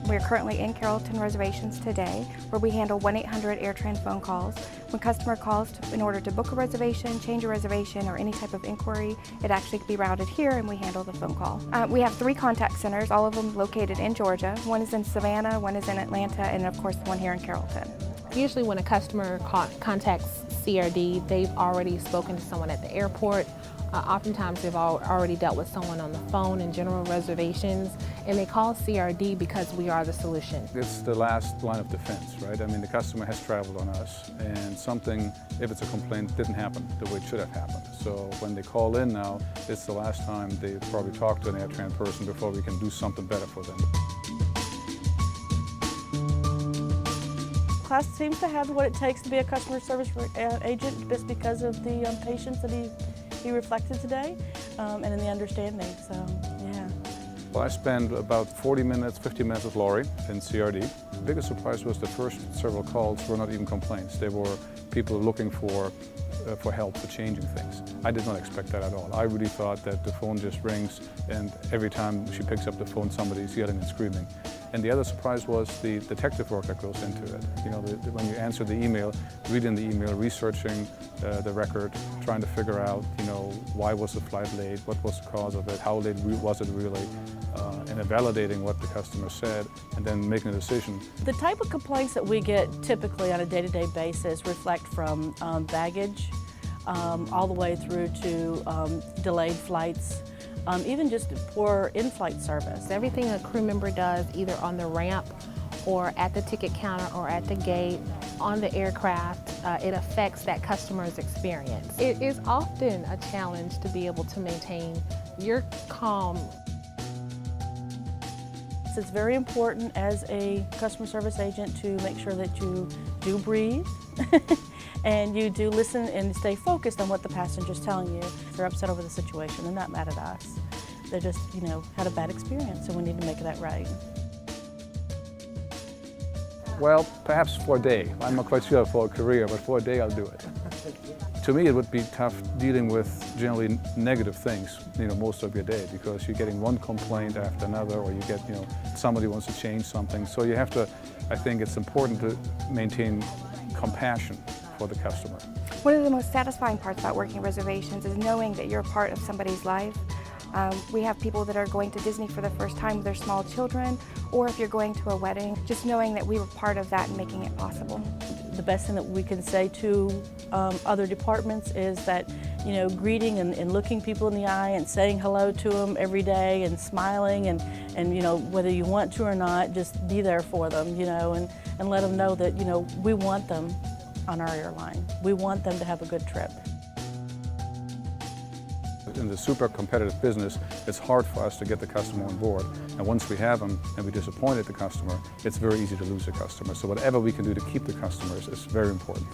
We're currently in Carrollton Reservations today, where we handle 1-800-AirTran phone calls. When a customer calls in order to book a reservation, change a reservation, or any type of inquiry, it actually can be routed here and we handle the phone call. We have 3 contact centers, all of them located in Georgia. One is in Savannah, one is in Atlanta, and of course one here in Carrollton. Usually when a customer contacts CRD, they've already spoken to someone at the airport. Oftentimes they've already dealt with someone on the phone in general reservations, and they call CRD because we are the solution. It's the last line of defense, right? I mean, the customer has traveled on us, and something, if it's a complaint, didn't happen the way it should have happened. So when they call in now, it's the last time they probably talk to an AirTran person before we can do something better for them. Class seems to have what it takes to be a customer service agent, just because of the patience that he reflected today, and in the understanding, so yeah. Well, I spent about 50 minutes with Lori in CRD. The biggest surprise was the first several calls were not even complaints. They were people looking for help for changing things. I did not expect that at all. I really thought that the phone just rings and every time she picks up the phone somebody's yelling and screaming. And the other surprise was the detective work that goes into it. You know, when you answer the email, reading the email, researching the record, trying to figure out, you know, why was the flight late, what was the cause of it, how late was it really, and then validating what the customer said, and then making a decision. The type of complaints that we get typically on a day-to-day basis reflect from baggage, all the way through to delayed flights, even just poor in-flight service. Everything a crew member does, either on the ramp or at the ticket counter or at the gate, on the aircraft, it affects that customer's experience. It is often a challenge to be able to maintain your calm. So it's very important as a customer service agent to make sure that you do breathe and you do listen and stay focused on what the passenger's telling you. They're upset over the situation. They're not mad at us. They're just, you know, had a bad experience, and we need to make that right. Well, perhaps for a day. I'm not quite sure for a career, but for a day I'll do it. To me, it would be tough dealing with generally negative things, you know, most of your day, because you're getting one complaint after another, or you get, you know, somebody wants to change something. So you have to, I think it's important to maintain compassion for the customer. One of the most satisfying parts about working reservations is knowing that you're a part of somebody's life. We have people that are going to Disney for the first time with their small children, or if you're going to a wedding, just knowing that we were part of that and making it possible. The best thing that we can say to other departments is that, you know, greeting and looking people in the eye and saying hello to them every day and smiling and you know, whether you want to or not, just be there for them, you know, and let them know that, you know, we want them on our airline. We want them to have a good trip. In the super competitive business, it's hard for us to get the customer on board. And once we have them and we disappointed the customer, it's very easy to lose the customer. So whatever we can do to keep the customers is very important.